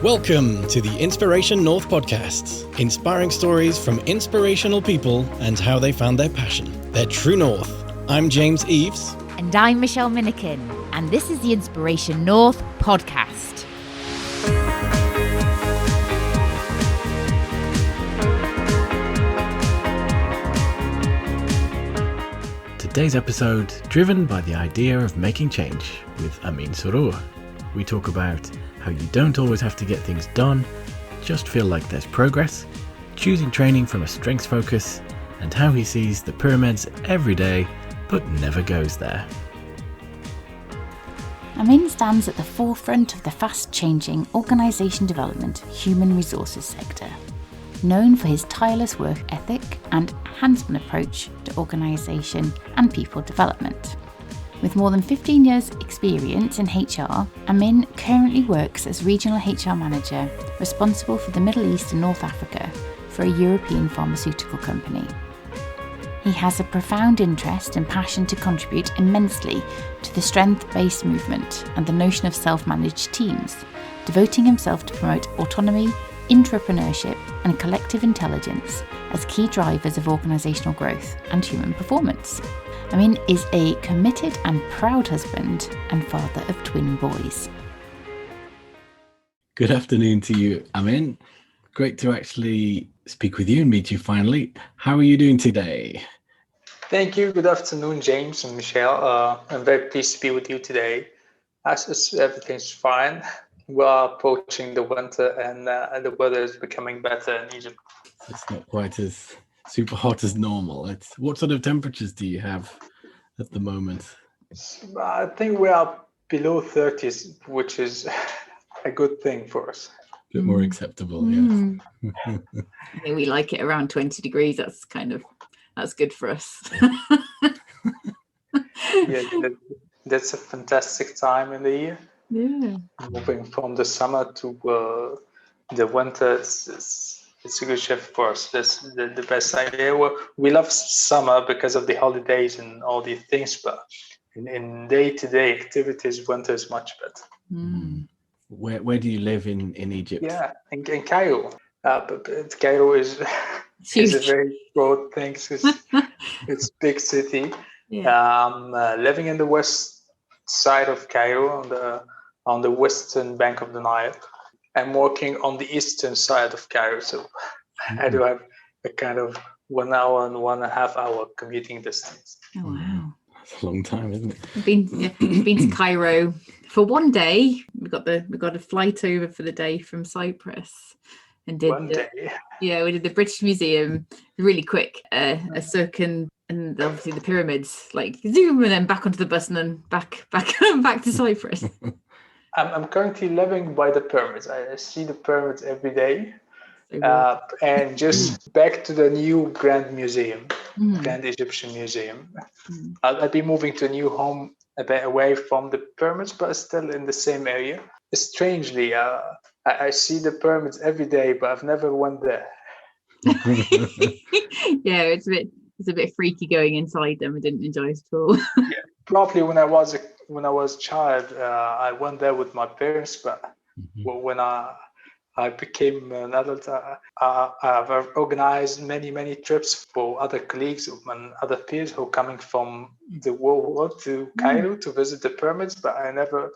Welcome to the Inspiration North podcast, inspiring stories from inspirational people and how they found their passion, their true north. I'm James Eves. And I'm Michelle Minikin, and this is the Inspiration North podcast. Today's episode, driven by the idea of making change with Amin Sorour. We talk about how you don't always have to get things done, just feel like there's progress, choosing training from a strengths focus, and how he sees the pyramids every day, but never goes there. Amin stands at the forefront of the fast-changing organisation development human resources sector, known for his tireless work ethic and enhancement approach to organisation and people development. With more than 15 years' experience in HR, Amin currently works as Regional HR Manager, responsible for the Middle East and North Africa for a European pharmaceutical company. He has a profound interest and passion to contribute immensely to the strength-based movement and the notion of self-managed teams, devoting himself to promote autonomy, intrapreneurship and collective intelligence as key drivers of organisational growth and human performance. Amin is a committed and proud husband and father of twin boys. Good afternoon to you, Amin. Great to actually speak with you and meet you finally. How are you doing today? Thank you. Good afternoon, James and Michelle. I'm very pleased to be with you today. As everything's fine. We are approaching the winter and the weather is becoming better in Egypt. It's not quite as super hot as normal. What sort of temperatures do you have at the moment? I think we are below 30s, which is a good thing for us. A bit more acceptable, yes. I think we like it around 20 degrees. That's good for us. Yeah, that's a fantastic time in the year. Yeah. Moving from the summer to the winter, it's a good shift for us. That's the best idea. Well, we love summer because of the holidays and all these things, but in day-to-day activities, winter is much better. Mm. Where do you live in Egypt? Yeah, in Cairo. But Cairo is a very broad thing. It's a big city. Yeah. I'm living in the west side of Cairo on the western bank of the Nile. I'm working on the eastern side of Cairo, so I do have a kind of 1 hour and 1.5 hour commuting distance. Oh wow, That's a long time, isn't it? I've been to Cairo for one day. We got a flight over for the day from Cyprus, and did we did the British Museum really quick, a circuit, and obviously the pyramids, like zoom, and then back onto the bus, and then back to Cyprus. I'm currently living by the pyramids. I see the pyramids every day. And just back to the new Grand Museum, Grand Egyptian Museum. I'll be moving to a new home a bit away from the pyramids, but still in the same area. Strangely, I see the pyramids every day, but I've never went there. Yeah, it's a bit freaky going inside them. I didn't enjoy it at all. Yeah, probably when I was a child, I went there with my parents, but when I became an adult, I've organized many trips for other colleagues and other peers who are coming from the world to Cairo to visit the pyramids, but I never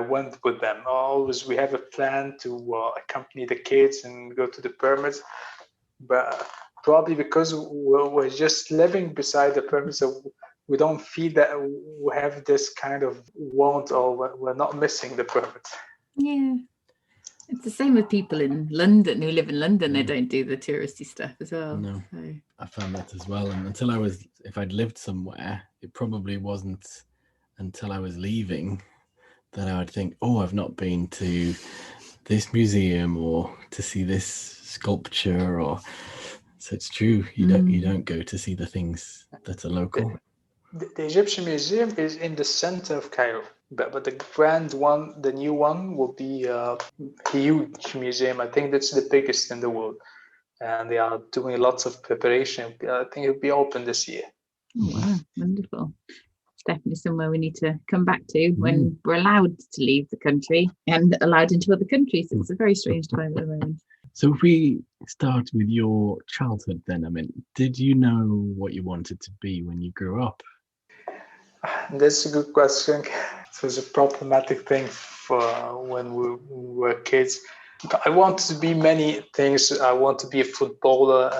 went with them. Always we have a plan to accompany the kids and go to the pyramids, but probably because we're just living beside the pyramids, so we don't feel that we have this kind of want, or we're not missing the pyramids. Yeah. It's the same with people in London who live in London. They don't do the touristy stuff as well. No, so. I found that as well. And if I'd lived somewhere, it probably wasn't until I was leaving that I would think, oh, I've not been to this museum or to see this sculpture. So it's true. You don't go to see the things that are local. The Egyptian Museum is in the center of Cairo. But the grand one, the new one, will be a huge museum. I think that's the biggest in the world. And they are doing lots of preparation. I think it'll be open this year. Oh, wow, wonderful. definitely somewhere we need to come back to when we're allowed to leave the country and allowed into other countries. It's a very strange time at the moment. So if we start with your childhood then, I mean, did you know what you wanted to be when you grew up? That's a good question. It was a problematic thing for when we were kids. I wanted to be many things. I want to be a footballer,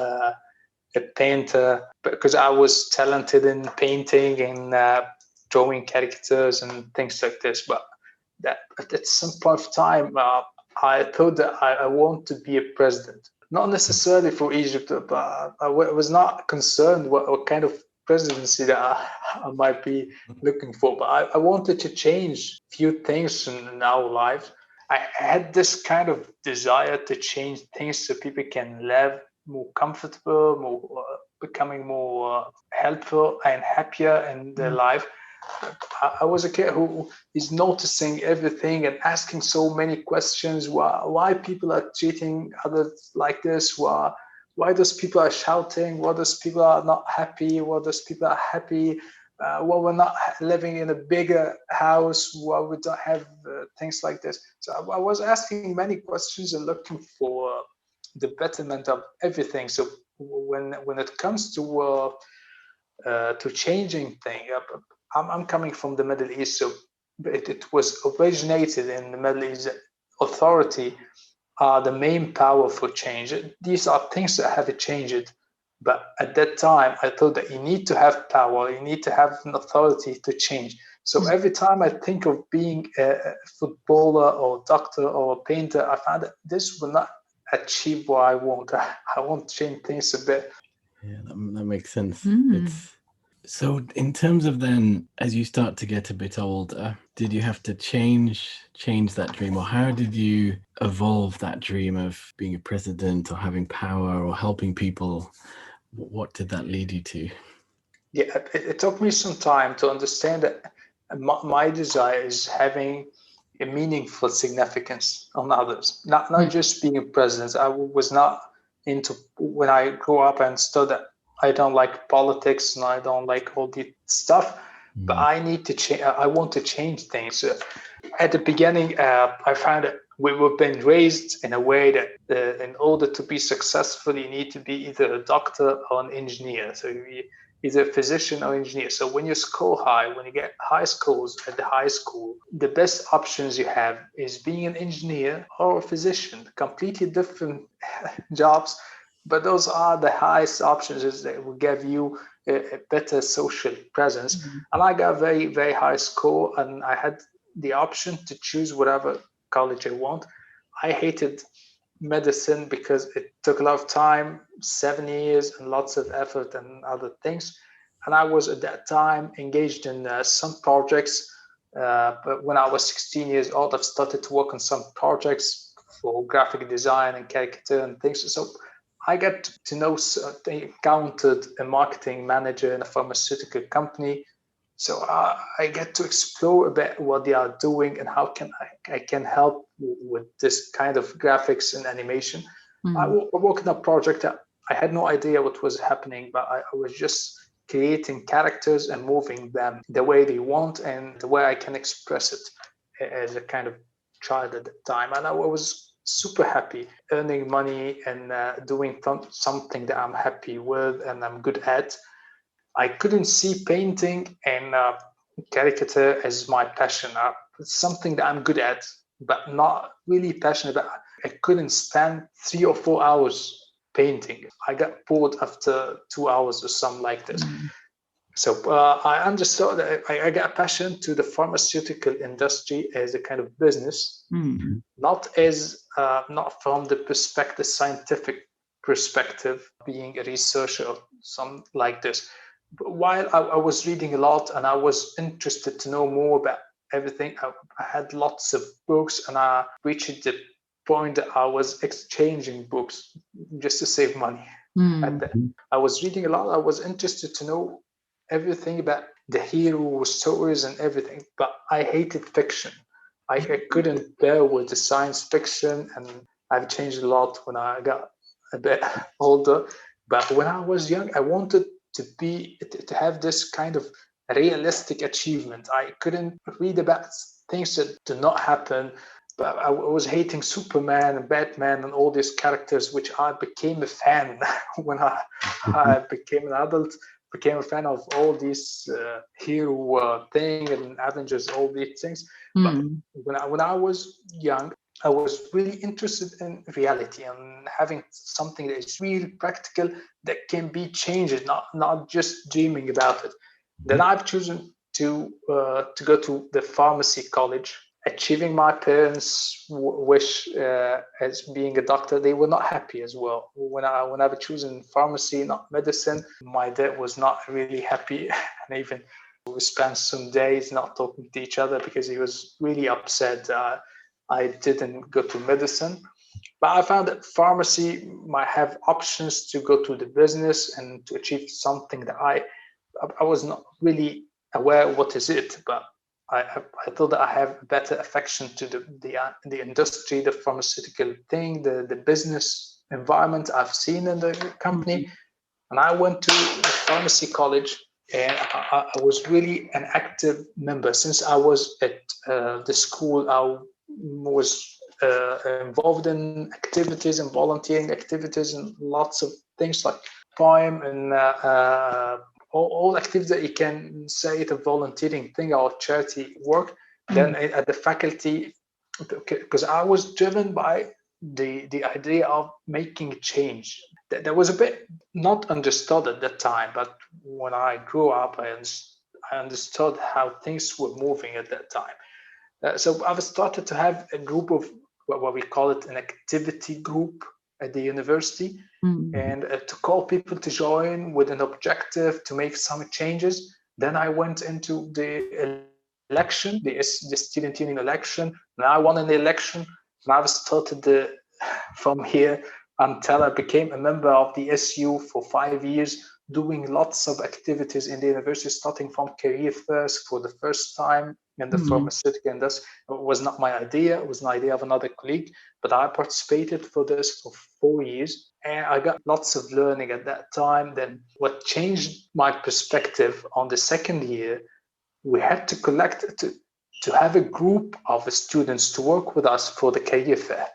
a painter, because I was talented in painting and drawing caricatures and things like this. But at some point of time, I thought that I want to be a president. Not necessarily for Egypt, but I was not concerned what kind of presidency that I might be looking for. But I wanted to change a few things in our lives. I had this kind of desire to change things so people can live more comfortable, more becoming more helpful and happier in their life. I was a kid who is noticing everything and asking so many questions. Why people are treating others like this? Why those people are shouting? Why those people are not happy? Why those people are happy? Why we're not living in a bigger house? Why we don't have things like this? So I was asking many questions and looking for the betterment of everything. So when it comes to changing things, I'm coming from the Middle East, so it was originated in the Middle East. Authority are the main power for change. These are things that have changed. But at that time, I thought that you need to have power, you need to have an authority to change. So every time I think of being a footballer or doctor or a painter, I found that this will not achieve what I want. I want to change things a bit. Yeah, that makes sense. So in terms of then, as you start to get a bit older, did you have to change that dream, or how did you evolve that dream of being a president or having power or helping people? What did that lead you to? Yeah, it took me some time to understand that my desire is having a meaningful significance on others, not just being a president. I was not into, when I grew up and studied, I don't like politics and I don't like all the stuff, but I need to change. I want to change things. At the beginning, I found that we were being raised in a way that in order to be successful, you need to be either a doctor or an engineer. So you either a physician or engineer. So when you score high, when you get high scores at the high school, the best options you have is being an engineer or a physician, completely different jobs. But those are the highest options that will give you a better social presence. And I got a very, very high score, and I had the option to choose whatever college I want. I hated medicine because it took a lot of time, 7 years, and lots of effort and other things. And I was at that time engaged in some projects. But when I was 16 years old, I've started to work on some projects for graphic design and caricature and things. So I got to know, encountered a marketing manager in a pharmaceutical company. So I get to explore a bit what they are doing and how I can help with this kind of graphics and animation. I worked on a project that I had no idea what was happening, but I was just creating characters and moving them the way they want and the way I can express it as a kind of child at the time. And I was super happy earning money and doing something that I'm happy with and I'm good at. I couldn't see painting and caricature as my passion. It's something that I'm good at, but not really passionate about. I couldn't spend 3 or 4 hours painting. I got bored after 2 hours or something like this. So I understood that I got a passion to the pharmaceutical industry as a kind of business, not from the scientific perspective, being a researcher or something like this. But while I was reading a lot and I was interested to know more about everything, I had lots of books, and I reached the point that I was exchanging books just to save money. I was reading a lot. I was interested to know everything about the hero stories and everything, but I hated fiction. I couldn't bear with the science fiction, and I've changed a lot when I got a bit older. But when I was young, I wanted to have this kind of realistic achievement. I couldn't read about things that do not happen. But I was hating Superman and Batman and all these characters, which I became a fan when I became an adult. Became a fan of all these hero thing and Avengers, all these things. But when I was young, I was really interested in reality and having something that is really practical that can be changed, not just dreaming about it. Then I've chosen to go to the pharmacy college, achieving my parents' wish as being a doctor. They were not happy as well. When I've chosen pharmacy, not medicine, my dad was not really happy, and even we spent some days not talking to each other because he was really upset. I didn't go to medicine, but I found that pharmacy might have options to go to the business and to achieve something that I was not really aware what is it, but I thought that I have a better affection to the industry, the pharmaceutical thing, the business environment I've seen in the company. And I went to the pharmacy college, and I was really an active member. Since I was at the school, I was involved in activities and volunteering activities and lots of things like poem and all activities that you can say it's a volunteering thing or charity work. Then at the faculty, because I was driven by the idea of making a change. That was a bit not understood at that time, but when I grew up, I understood how things were moving at that time. So I've started to have a group of what we call it an activity group at the university, and to call people to join with an objective to make some changes. Then I went into the election, the student union election, and I won an election. And I've started from here until I became a member of the SU for 5 years, doing lots of activities in the university, starting from career fairs for the first time in the pharmaceutical industry. It was not my idea, it was an idea of another colleague, but I participated for this for 4 years, and I got lots of learning at that time. Then what changed my perspective on the second year, we had to collect to have a group of students to work with us for the career fair.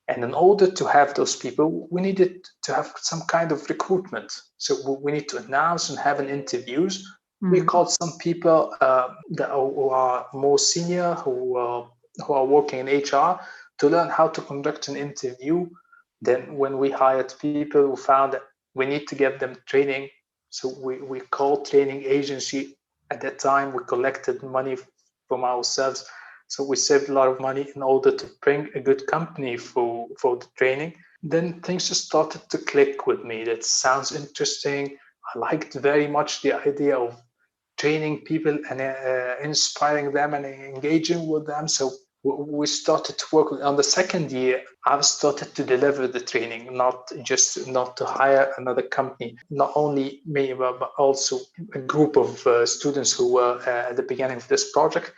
And in order to have those people, we needed to have some kind of recruitment. So we need to announce and have an interviews. We called some people who are more senior, who are working in HR, to learn how to conduct an interview. Then when we hired people, we found that we need to give them training. So we called training agency. At that time, we collected money from ourselves. So we saved a lot of money in order to bring a good company for the training. Then things just started to click with me. That sounds interesting. I liked very much the idea of training people and inspiring them and engaging with them. So we started to work on the second year. I've started to deliver the training, not to hire another company, not only me, but also a group of students who were at the beginning of this project.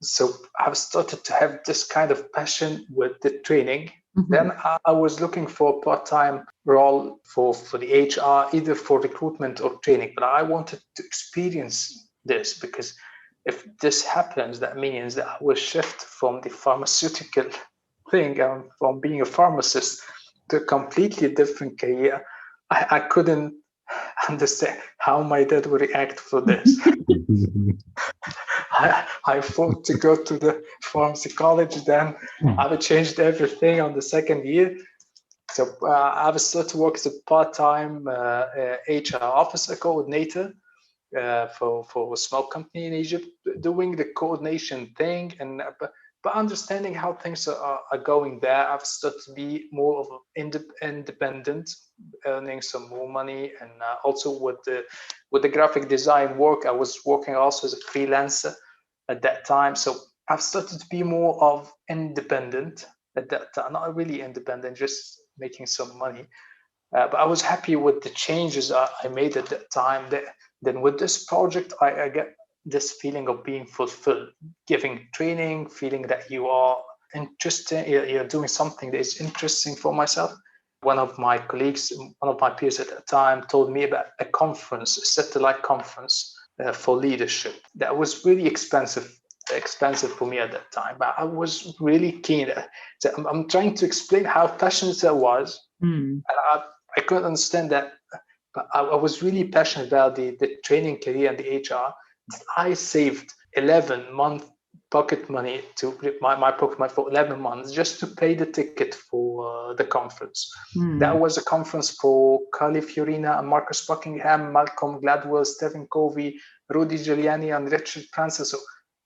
So I've started to have this kind of passion with the training. Then I was looking for a part-time role for the HR, either for recruitment or training. But I wanted to experience this, because if this happens, that means that I will shift from the pharmaceutical thing, from being a pharmacist, to a completely different career. I couldn't understand how my dad would react for this. I thought to go to the pharmacy college. Then I've changed everything on the second year. So I've started to work as a part-time HR officer coordinator for a small company in Egypt, doing the coordination thing, and but understanding how things are going there. I've started to be more of an independent, earning some more money, and also with the graphic design work, I was working also as a freelancer at that time. So I've started to be more of independent at that time, not really independent, just making some money. But I was happy with the changes I made at that time. Then with this project, I get this feeling of being fulfilled, giving training, feeling that you are interested, you're doing something that is interesting for myself. One of my colleagues, one of my peers at that time, told me about a conference, a satellite conference for leadership. That was really expensive for me at that time, but I was really keen. So I'm trying to explain how passionate I was, and I couldn't understand that. But I was really passionate about the training career and the HR. I saved 11 months pocket money to my pocket money for 11 months just to pay the ticket for the conference. That was a conference for Carly Fiorina and Marcus Buckingham, Malcolm Gladwell, Stephen Covey, Rudy Giuliani, and Richard Branson. So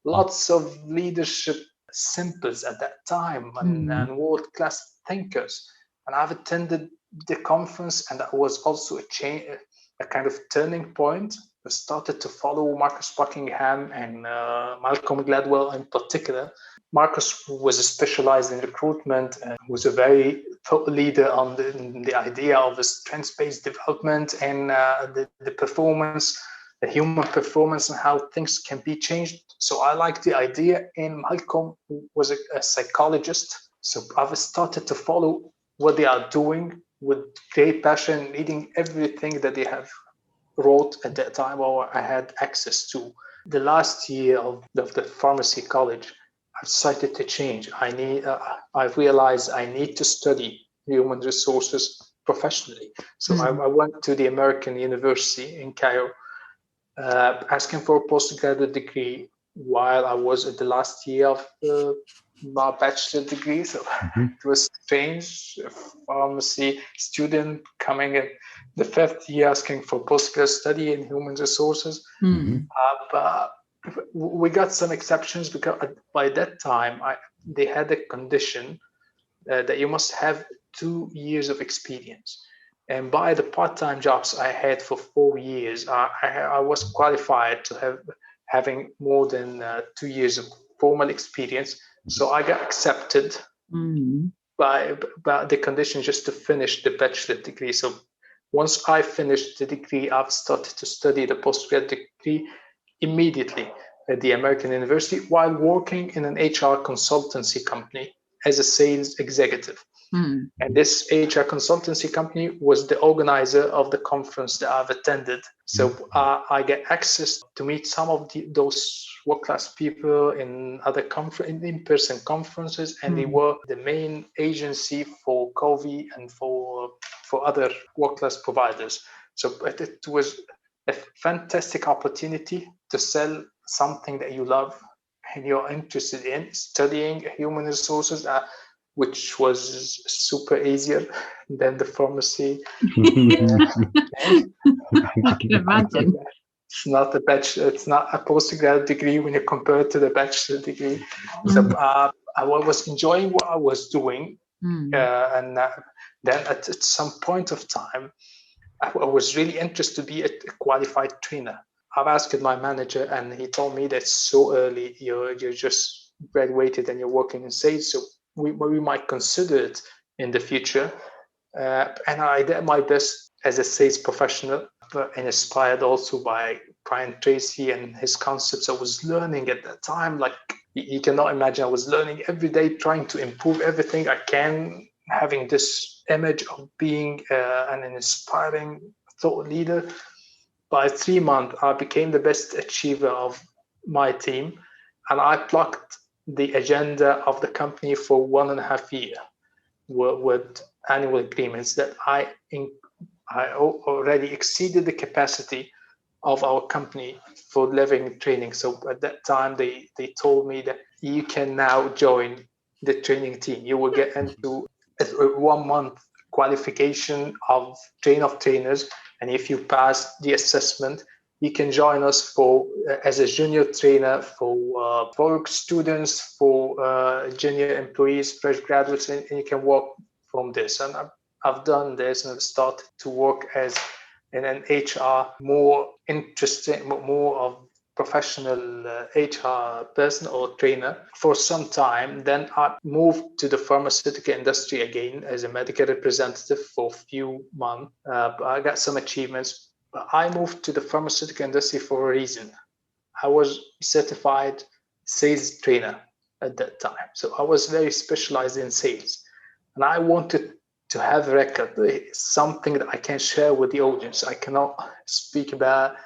lots of leadership symbols at that time and world-class thinkers. And I've attended the conference, and that was also a kind of turning point. I started to follow Marcus Buckingham and Malcolm Gladwell in particular. Marcus was specialized in recruitment and was a very thought leader on the idea of a strengths-based development and the performance, the human performance, and how things can be changed. So I like the idea. And Malcolm was a psychologist. So I've started to follow what they are doing with great passion, reading everything that they have wrote at that time or I had access to. The last year of the pharmacy college, I decided to change. I realized I need to study human resources professionally. So I went to the American University in Cairo, asking for a postgraduate degree while I was at the last year of my bachelor degree. So it was strange, a pharmacy student coming at the 5th year asking for postgraduate study in human resources. But we got some exceptions because by that time they had a condition that you must have 2 years of experience. And by the part-time jobs I had for 4 years, I was qualified to having more than 2 years of formal experience. So I got accepted by the condition just to finish the bachelor degree. So once I finished the degree, I've started to study the postgraduate degree immediately at the American University while working in an HR consultancy company as a sales executive. And this HR consultancy company was the organizer of the conference that I've attended. So I get access to meet some of those world-class people in other in-person conferences, and they were the main agency for Covey and for other world-class providers. So it was a fantastic opportunity to sell something that you love and you're interested in, studying human resources, which was super easier than the pharmacy. I can imagine. It's not a postgraduate degree when you compare it to the bachelor degree. So I was enjoying what I was doing. And then at some point of time, I was really interested to be a qualified trainer. I've asked my manager, and he told me that's so early. You're just graduated and you're working in sales. So we might consider it in the future. And I did my best as a sales professional, and inspired also by Brian Tracy and his concepts. I was learning at that time, like you cannot imagine. I was learning every day, trying to improve everything I can, having this image of being an inspiring thought leader. By 3 months, I became the best achiever of my team, and I plucked the agenda of the company for 1.5 years with annual agreements that I already exceeded the capacity of our company for living training. So at that time, they told me that you can now join the training team. You will get into a 1 month qualification of trainers. And if you pass the assessment, you can join us as a junior trainer for students, for junior employees, fresh graduates, and you can work from this. And I've done this, and I've started to work as in an HR, more interesting, more of professional HR person or trainer for some time. Then I moved to the pharmaceutical industry again as a medical representative for a few months. I got some achievements, but I moved to the pharmaceutical industry for a reason. I was certified sales trainer at that time. So I was very specialized in sales, and I wanted to have a record, something that I can share with the audience. I cannot speak about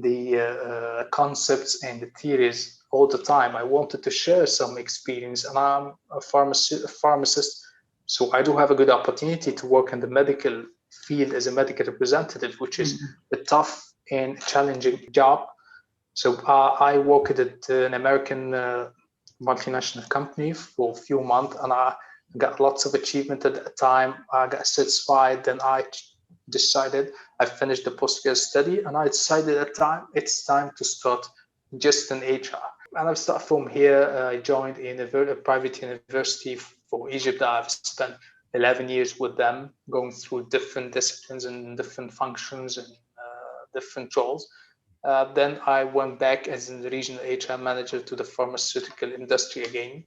the concepts and the theories all the time. I wanted to share some experience, and I'm a pharmacist, so I do have a good opportunity to work in the medical field as a medical representative, which is a tough and challenging job. So I worked at an American multinational company for a few months, and I got lots of achievement at that time. I got satisfied. Then I decided, I finished the postgrad study, and I decided at the time it's time to start just in HR. And I've started from here. I joined a private university for Egypt. I've spent 11 years with them, going through different disciplines and different functions and different roles. Then I went back as the regional HR manager to the pharmaceutical industry again,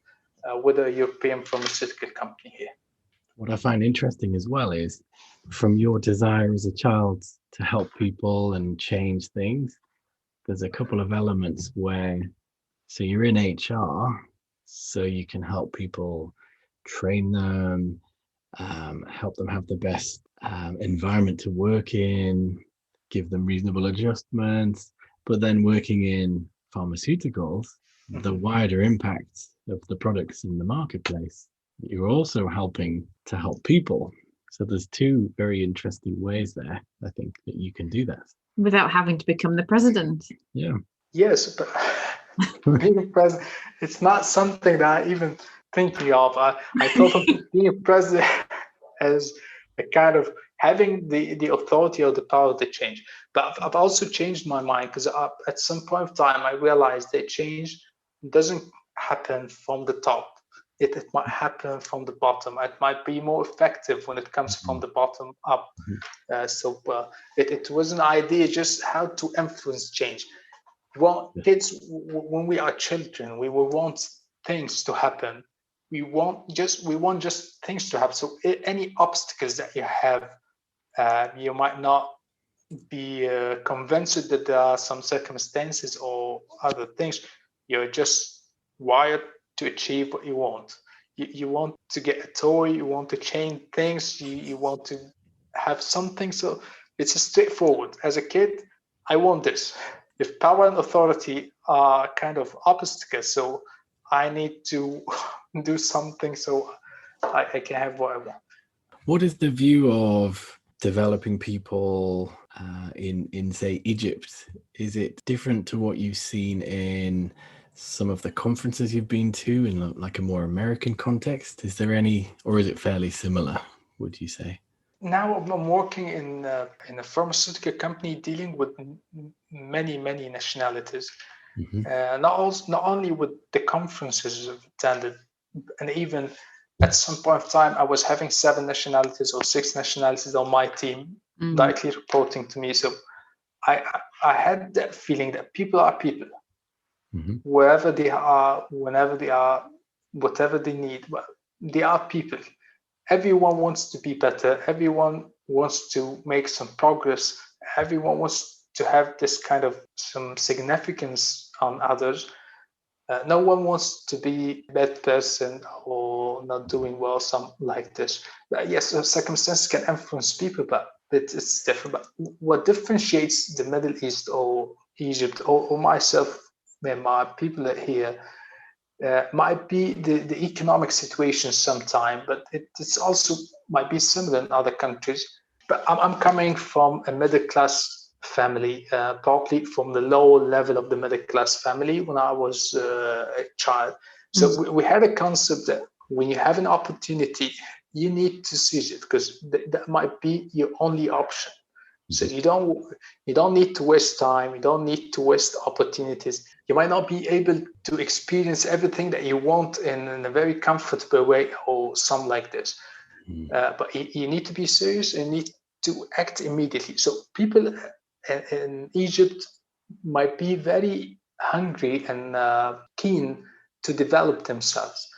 with a European pharmaceutical company here. What I find interesting as well is, from your desire as a child to help people and change things, there's a couple of elements where, so you're in HR, so you can help people, train them, help them have the best environment to work in, give them reasonable adjustments. But then working in pharmaceuticals, the wider impact of the products in the marketplace, you're also helping to help people. So there's two very interesting ways there, I think, that you can do that. Without having to become the president. Yeah. Yes, but being a president, it's not something that I even thinking of. I thought of being a president as a kind of having the authority or the power to change. But I've also changed my mind, because at some point of time, I realized that change doesn't happen from the top. It might happen from the bottom. It might be more effective when it comes from the bottom up. So it was an idea just how to influence change. Well, kids, when we are children, we will want things to happen. We want just things to happen. So any obstacles that you have, you might not be convinced that there are some circumstances or other things. You're just wired to achieve what you want. You want to get a toy, you want to change things, you want to have something. So it's straightforward. As a kid, I want this. If power and authority are kind of obstacles, so I need to do something so I can have what I want. What is the view of developing people in say Egypt? Is it different to what you've seen in some of the conferences you've been to in like a more American context? Is there any, or is it fairly similar, would you say? Now I'm working in a pharmaceutical company dealing with many nationalities. Not only with the conferences I've attended, and even at some point of time I was having 7 nationalities or 6 nationalities on my team directly reporting to me. So I had that feeling that people are people. Wherever they are, whenever they are, whatever they need, well, they are people. Everyone wants to be better. Everyone wants to make some progress. Everyone wants to have this kind of some significance on others. No one wants to be a bad person or not doing well, something like this. Yes, circumstances can influence people, but it's different. But what differentiates the Middle East or Egypt or myself and my people here might be the economic situation sometime, but it's also might be similar in other countries. But I'm coming from a middle class family, partly from the lower level of the middle class family when I was a child. So we had a concept that when you have an opportunity, you need to seize it, because that might be your only option. So you don't need to waste time. You don't need to waste opportunities. You might not be able to experience everything that you want in a very comfortable way or something like this. But you need to be serious and need to act immediately. So people in Egypt might be very hungry and keen to develop themselves,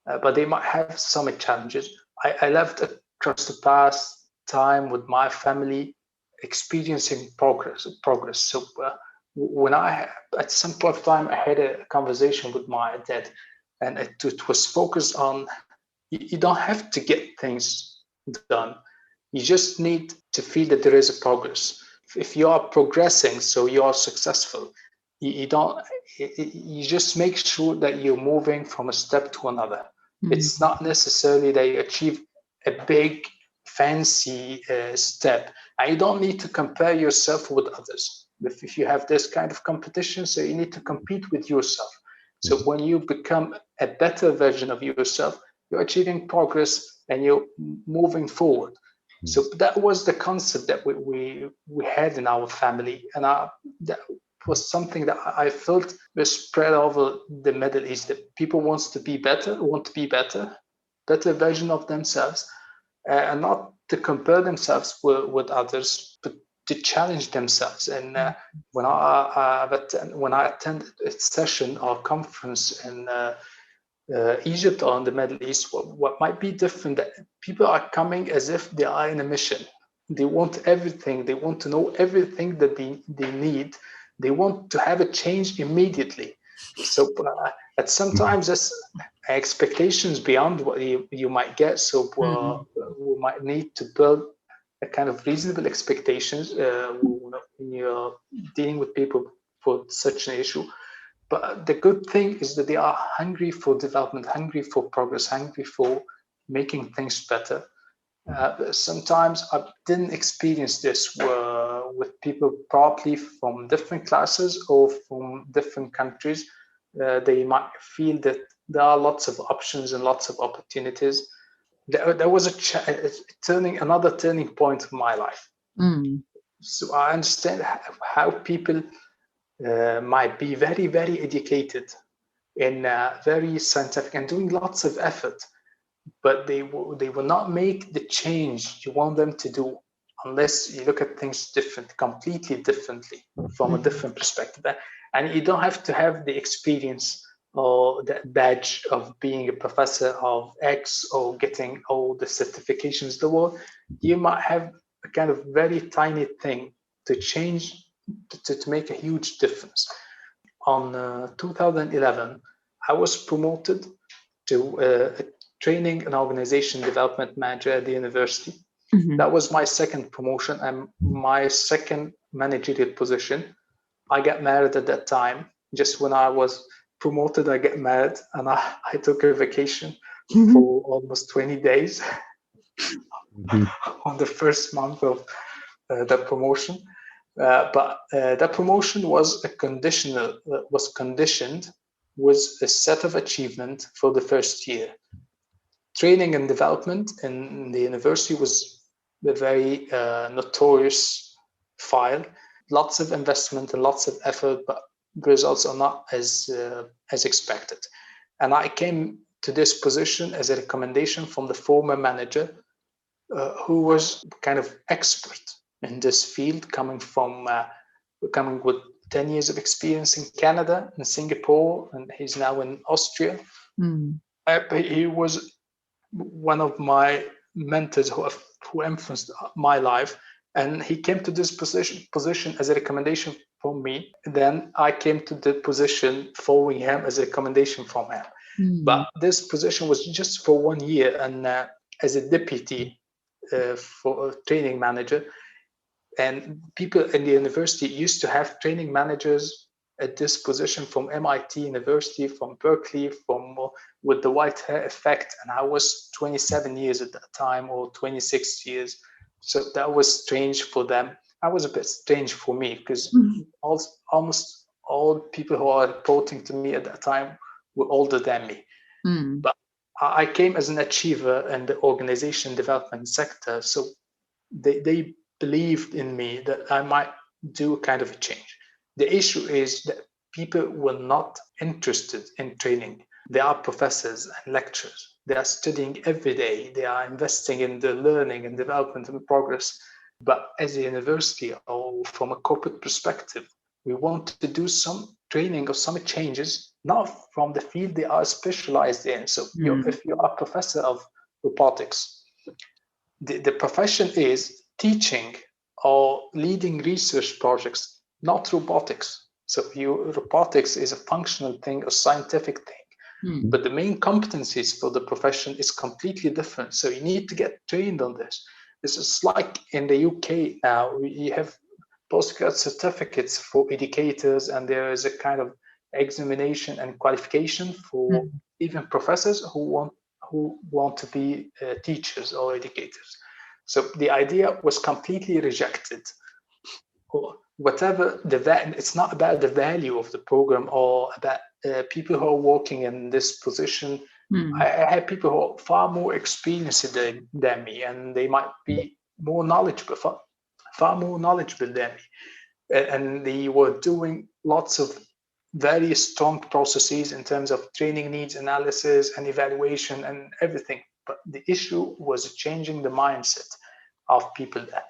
but they might have some challenges. I left across the past time with my family experiencing progress. So when at some point of time, I had a conversation with my dad, and it was focused on, you don't have to get things done. You just need to feel that there is a progress. if you are progressing, so you are successful, you just make sure that you're moving from a step to another. It's not necessarily that you achieve a big fancy step, and you don't need to compare yourself with others. If you have this kind of competition, so you need to compete with yourself. So when you become a better version of yourself, you're achieving progress and you're moving forward. So that was the concept that we had in our family, and that was something that I felt was spread over the Middle East. That people want to be better version of themselves, and not to compare themselves with others, but to challenge themselves. And when I attended a session or conference in Egypt or in the Middle East, what might be different, that people are coming as if they are in a mission. They want everything. They want to know everything that they need. They want to have a change immediately. So at sometimes that's expectations beyond what you might get. So we might need to build a kind of reasonable expectations when you're dealing with people for such an issue. But the good thing is that they are hungry for development, hungry for progress, hungry for making things better. Sometimes I didn't experience this with people probably from different classes or from different countries. They might feel that there are lots of options and lots of opportunities. There was another turning point in my life. So I understand how people might be very, very educated and very scientific and doing lots of effort, but they will not make the change you want them to do unless you look at things completely differently, from a different perspective. And you don't have to have the experience or the badge of being a professor of X or getting all the certifications in the world. You might have a kind of very tiny thing to change, to make a huge difference. On 2011, I was promoted to a training and organization development manager at the university. That was my second promotion and my second managerial position. I got married at that time. Just when I was promoted, I got married, and I took a vacation for almost 20 days on the first month of the promotion. But that promotion was conditioned with a set of achievement for the first year. Training and development in the university was a very notorious file. Lots of investment and lots of effort, but results are not as expected. And I came to this position as a recommendation from the former manager, who was kind of expert in this field, coming with 10 years of experience in Canada and Singapore, and he's now in Austria. He was one of my mentors who influenced my life, and he came to this position as a recommendation from me. Then I came to the position following him as a recommendation from him. But this position was just for 1 year, and as a deputy for a training manager. And people in the university used to have training managers at this position from MIT University, from Berkeley, with the white hair effect. And I was 27 years at that time, or 26 years. So that was strange for them. I was a bit strange for me, because almost all people who are reporting to me at that time were older than me. But I came as an achiever in the organization development sector. So they believed in me that I might do kind of a change. The issue is that people were not interested in training. They are professors and lecturers. They are studying every day. They are investing in the learning and development and progress. But as a university, or from a corporate perspective, we want to do some training or some changes, not from the field they are specialized in. So if you are a professor of robotics, the profession is teaching or leading research projects, not robotics. So robotics is a functional thing, a scientific thing. But the main competencies for the profession is completely different. So you need to get trained on this. This is like in the UK now, you have postgrad certificates for educators, and there is a kind of examination and qualification for even professors who want to be teachers or educators. So the idea was completely rejected. Whatever it's not about the value of the program or about people who are working in this position. I have people who are far more experienced than me, and they might be more knowledgeable, far more knowledgeable than me. And they were doing lots of very strong processes in terms of training needs analysis and evaluation and everything. But the issue was changing the mindset of people there.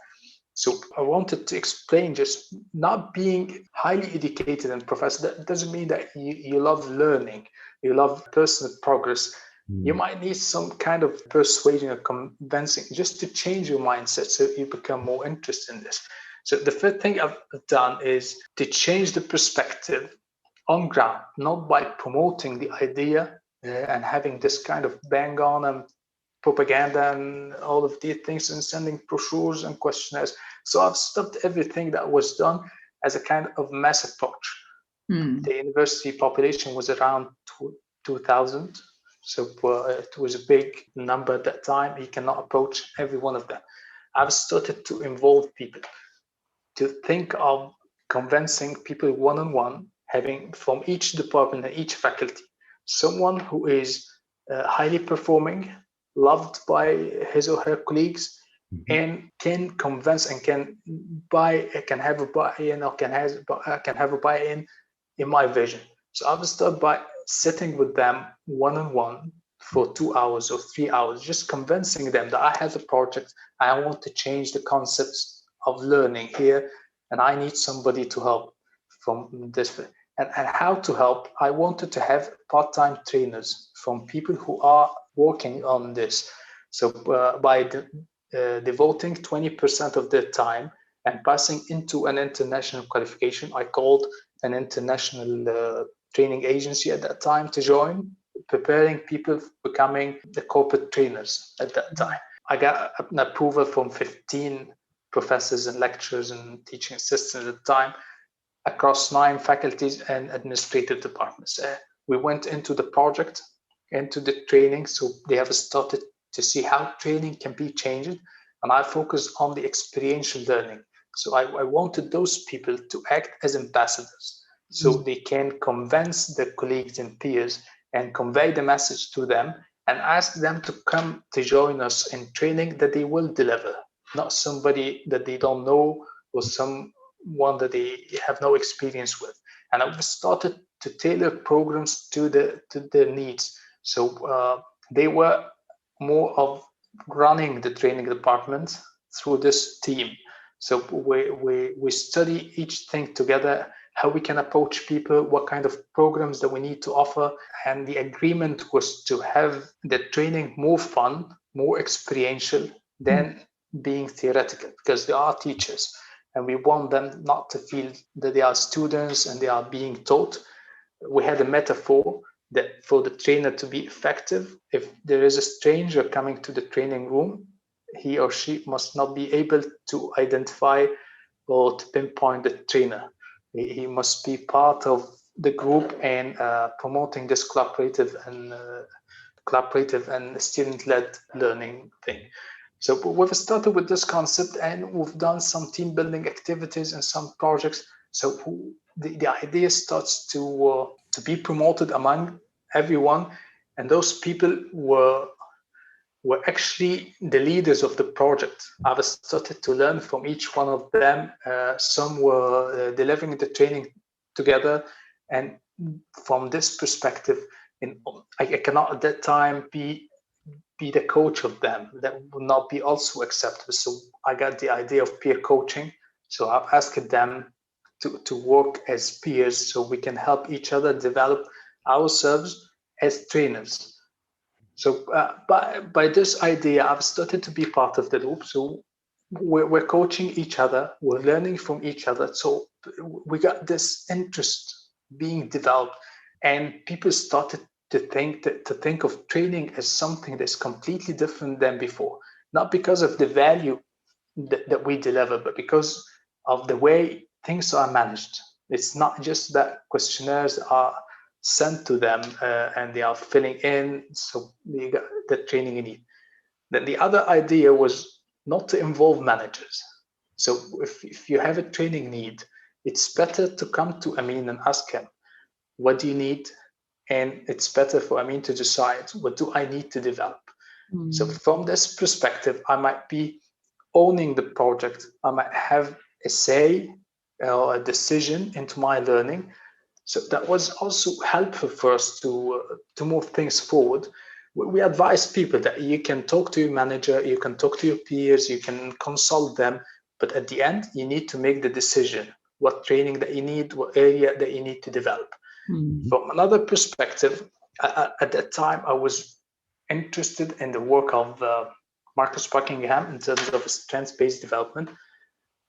So I wanted to explain, just not being highly educated and professor, that doesn't mean that you love learning, you love personal progress. You might need some kind of persuasion or convincing just to change your mindset so you become more interested in this. So the first thing I've done is to change the perspective on ground, not by promoting the idea and having this kind of bang on and propaganda and all of these things and sending brochures and questionnaires. So I've stopped everything that was done as a kind of mass approach. The university population was around 2,000. So it was a big number at that time. You cannot approach every one of them. I've started to involve people, to think of convincing people one-on-one, having from each department and each faculty, someone who is highly performing, loved by his or her colleagues, and can convince and can have a buy-in or can have a buy-in in my vision. So I've started by sitting with them one-on-one for 2 hours or 3 hours, just convincing them that I have a project, I want to change the concepts of learning here, and I need somebody to help from this. And how to help, I wanted to have part-time trainers from people who are working on this. So by devoting 20% of their time and passing into an international qualification, I called an international training agency at that time to join, preparing people becoming the corporate trainers at that time. I got an approval from 15 professors and lecturers and teaching assistants at the time across 9 faculties and administrative departments. We went into the project, into the training, so they have started to see how training can be changed, and I focused on the experiential learning. So I wanted those people to act as ambassadors, so they can convince their colleagues and peers and convey the message to them and ask them to come to join us in training that they will deliver, not somebody that they don't know or someone that they have no experience with. And I started to tailor programs to their needs. So they were more of running the training department through this team. So we study each thing together, how we can approach people, what kind of programs that we need to offer. And the agreement was to have the training more fun, more experiential than being theoretical, because they are teachers. And we want them not to feel that they are students and they are being taught. We had a metaphor that for the trainer to be effective, if there is a stranger coming to the training room, he or she must not be able to identify or to pinpoint the trainer. He must be part of the group and promoting this collaborative and student-led learning thing. So we've started with this concept, and we've done some team building activities and some projects. So the idea starts to be promoted among everyone, and those people were actually the leaders of the project. I've started to learn from each one of them. Some were delivering the training together, and from this perspective, I cannot at that time be the coach of them. That would not be also acceptable. So I got the idea of peer coaching. So I've asked them to work as peers so we can help each other develop ourselves as trainers. So by this idea, I've started to be part of the loop. So we're coaching each other, we're learning from each other. So we got this interest being developed, and people started to think of training as something that's completely different than before, not because of the value that we deliver, but because of the way things are managed. It's not just that questionnaires are sent to them and they are filling in, so you got the training you need. Then the other idea was not to involve managers. So if you have a training need, it's better to come to Amin and ask him, what do you need? And it's better for Amin to decide, what do I need to develop? So from this perspective, I might be owning the project. I might have a say or a decision into my learning. So that was also helpful for us to move things forward. We advise people that you can talk to your manager, you can talk to your peers, you can consult them, but at the end, you need to make the decision, what training that you need, what area that you need to develop. From another perspective, at that time, I was interested in the work of Marcus Buckingham in terms of strengths-based development.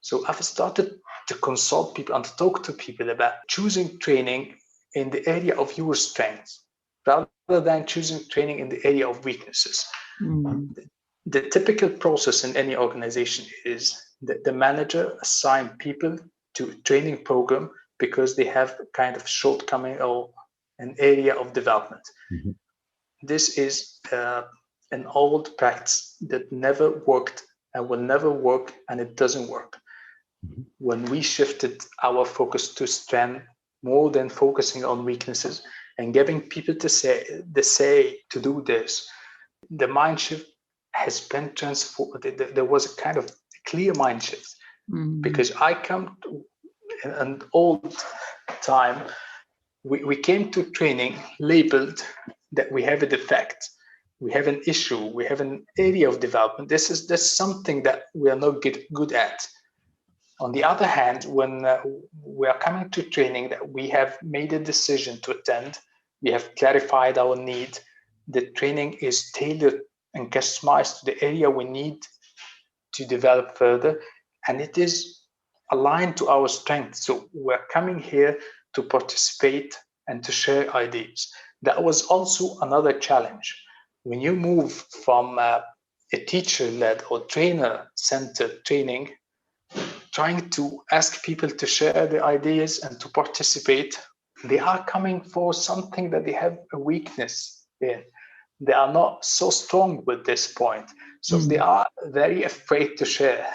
So I've started to consult people and to talk to people about choosing training in the area of your strengths rather than choosing training in the area of weaknesses. The typical process in any organization is that the manager assigns people to a training program because they have a kind of shortcoming or an area of development. This is an old practice that never worked and will never work, and it doesn't work. When we shifted our focus to strength more than focusing on weaknesses and giving people to say to do this, the mind shift has been transformed. There was a kind of clear mind shift because I come to an old time. We came to training labeled that we have a defect, we have an issue, we have an area of development. That's something that we are not good at. On the other hand, when we are coming to training that we have made a decision to attend, we have clarified our need, the training is tailored and customized to the area we need to develop further, and it is aligned to our strengths. So we're coming here to participate and to share ideas. That was also another challenge. When you move from a teacher-led or trainer-centered training, trying to ask people to share their ideas and to participate, they are coming for something that they have a weakness in. They are not so strong with this point. So they are very afraid to share.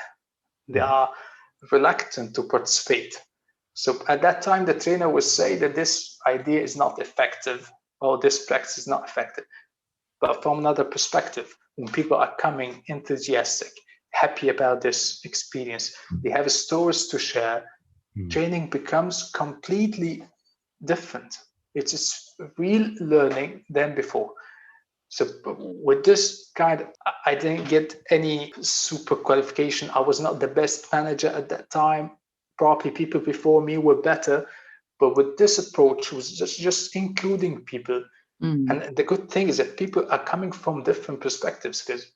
They are reluctant to participate. So at that time, the trainer would say that this idea is not effective or this practice is not effective. But from another perspective, when people are coming enthusiastic, happy about this experience, they have stories to share, training becomes completely different. It's real learning than before. So with this kind of, I didn't get any super qualification. I was not the best manager at that time. Probably people before me were better. But with this approach, it was just including people. And the good thing is that people are coming from different perspectives, because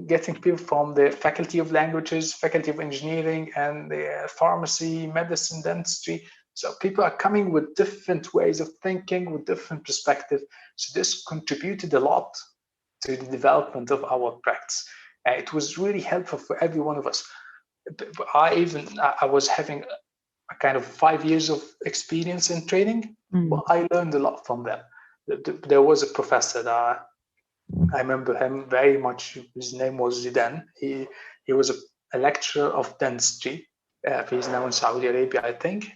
getting people from the faculty of languages, faculty of engineering, and the pharmacy, medicine, dentistry. So people are coming with different ways of thinking, with different perspectives. So this contributed a lot to the development of our practice. It was really helpful for every one of us. I was having a kind of 5 years of experience in training, but I learned a lot from them. There was a professor that I remember him very much. His name was Zidane. He was a lecturer of dentistry. He's now in Saudi Arabia, I think.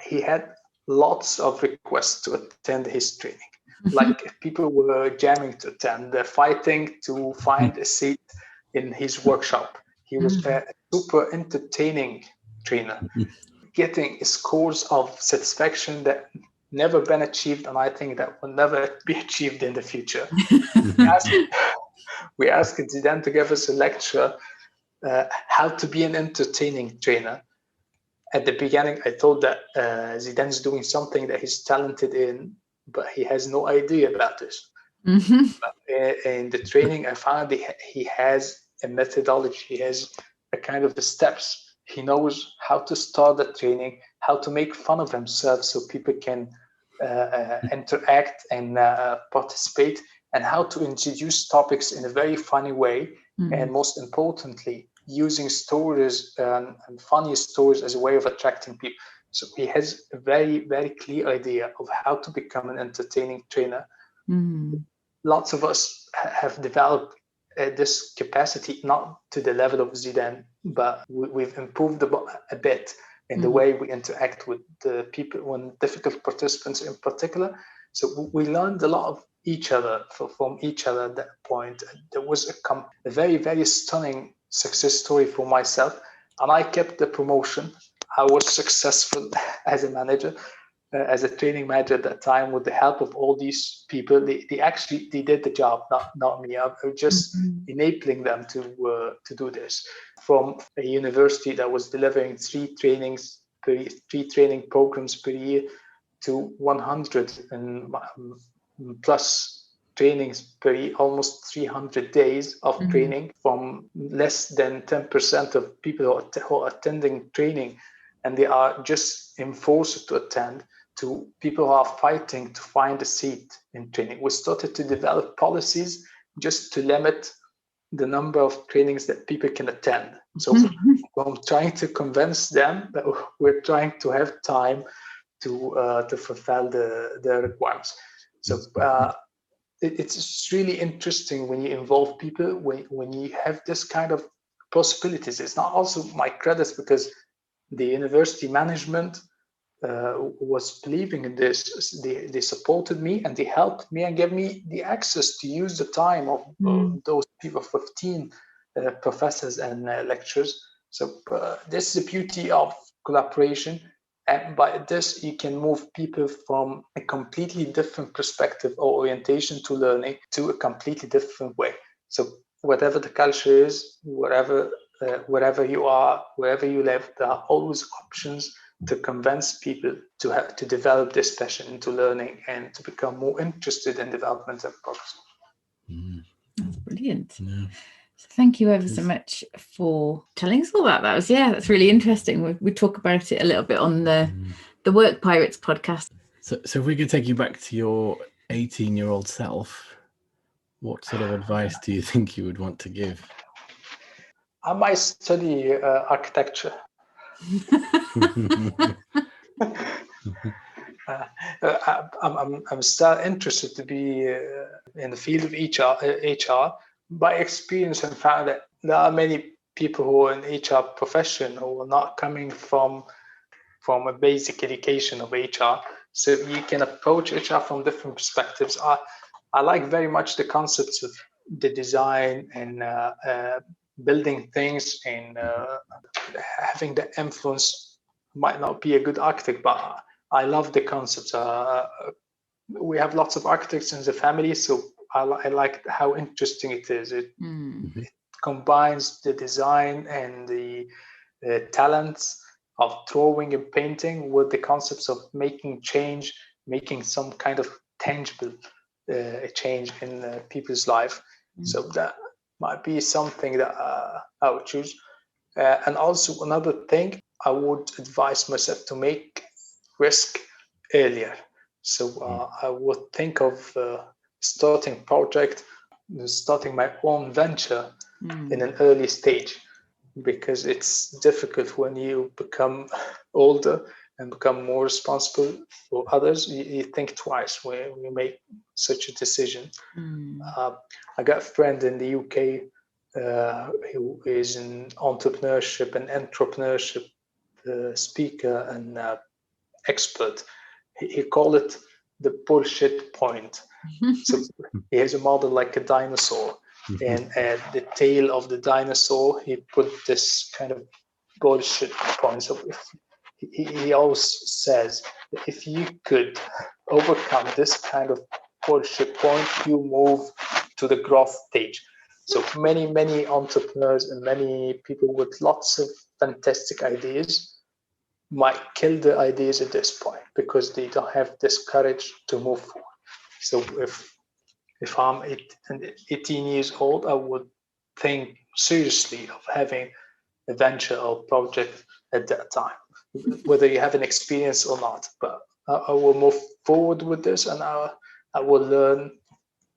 He had lots of requests to attend his training. Like people were jamming to attend, fighting to find a seat in his workshop. He was a super entertaining trainer, getting scores of satisfaction that never been achieved, and I think that will never be achieved in the future. We asked Zidane to give us a lecture how to be an entertaining trainer. At the beginning, I thought that Zidane's doing something that he's talented in, but he has no idea about this. But in the training, I found he has a methodology. He has a kind of the steps. He knows how to start the training, how to make fun of himself so people can interact and participate, and how to introduce topics in a very funny way. And most importantly, using stories and funny stories as a way of attracting people. So he has a very, very clear idea of how to become an entertaining trainer. Lots of us have developed this capacity, not to the level of Zidane, but we've improved a bit in the way we interact with the people, and difficult participants in particular. So we learned a lot of each other from each other at that point. There was a very, very stunning success story for myself, and I kept the promotion. I was successful as a manager, as a training manager at that time, with the help of all these people. They did the job, not me. I was just enabling them to do this. From a university that was delivering 3 training programs per year to 100 and plus trainings per year, almost 300 days of training, from less than 10% of people who are attending training, and they are just enforced to attend, to people who are fighting to find a seat in training. We started to develop policies just to limit the number of trainings that people can attend. So I'm trying to convince them that we're trying to have time to fulfill the requirements. So it's really interesting when you involve people, when you have this kind of possibilities. It's not also my credits, because the university management was believing in this. They supported me, and they helped me and gave me the access to use the time of those people, 15 professors and lecturers. So this is the beauty of collaboration. And by this, you can move people from a completely different perspective or orientation to learning to a completely different way. So whatever the culture is, wherever you are, wherever you live, there are always options to convince people to develop this passion into learning and to become more interested in development and progress. That's brilliant. Yeah. So thank you ever so much for telling us all that. That's really interesting. We talk about it a little bit on the Work Pirates podcast. So if we could take you back to your 18-year-old self, what sort of advice do you think you would want to give? I might study architecture. I'm still interested to be in the field of HR. By experience, I found that there are many people who are in HR profession who are not coming from a basic education of HR. So you can approach HR from different perspectives. I like very much the concepts of the design and building things, and having the influence. Might not be a good architect, but I love the concepts. We have lots of architects in the family, so I like how interesting it is. It combines the design and the talents of drawing and painting with the concepts of making change, making some kind of tangible change in people's life. So that might be something that I would choose. And also another thing, I would advise myself to make risk earlier. So I would think of starting project, starting my own venture in an early stage, because it's difficult when you become older and become more responsible for others. You think twice when you make such a decision. I got a friend in the UK who is in entrepreneurship and intrapreneurship speaker and expert. He called it the bullshit point. So he has a model like a dinosaur, and at the tail of the dinosaur, he put this kind of bullshit point. So he always says that if you could overcome this kind of bullshit point, you move to the growth stage. So many entrepreneurs and many people with lots of fantastic ideas might kill the ideas at this point because they don't have this courage to move forward. So if I'm 18 years old, I would think seriously of having a venture or project at that time, whether you have an experience or not. But I will move forward with this, and I will learn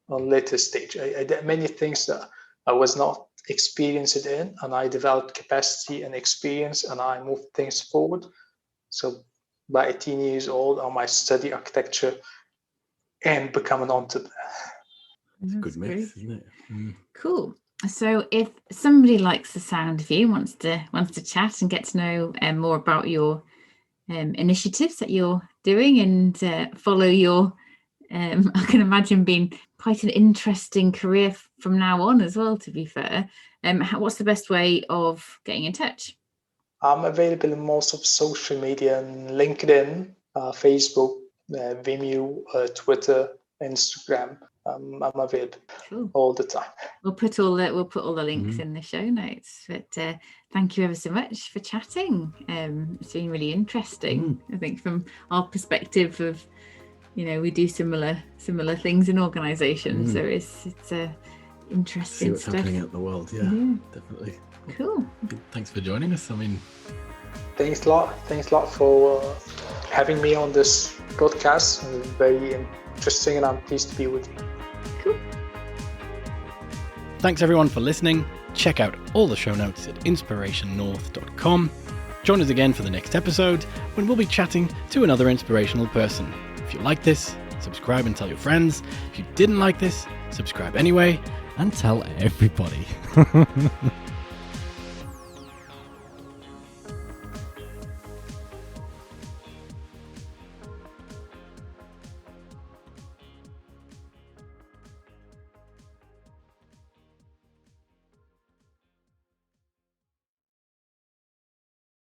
on later stage. I did many things that I was not experience it in, and I developed capacity and experience, and I moved things forward. So by 18 years old, I might study architecture and become an entrepreneur. It's a good mix, isn't it? Cool. So if somebody likes the sound of you, wants to chat and get to know more about your initiatives that you're doing and follow your, I can imagine being quite an interesting career from now on as well, to be fair. What's the best way of getting in touch? I'm available in most of social media, LinkedIn, Facebook, Vimeo, Twitter, Instagram. I'm available all the time. We'll put all the links in the show notes. But thank you ever so much for chatting. It's been really interesting. I think from our perspective of, we do similar things in organisations, so it's interesting See what's stuff. happening out in the world. Yeah, definitely. Cool. Thanks for joining us. Thanks a lot for having me on this podcast. It's very interesting, and I'm pleased to be with you. Cool. Thanks everyone for listening. Check out all the show notes at inspirationnorth.com. Join us again for the next episode when we'll be chatting to another inspirational person. If you like this, subscribe and tell your friends. If you didn't like this, subscribe anyway and tell everybody.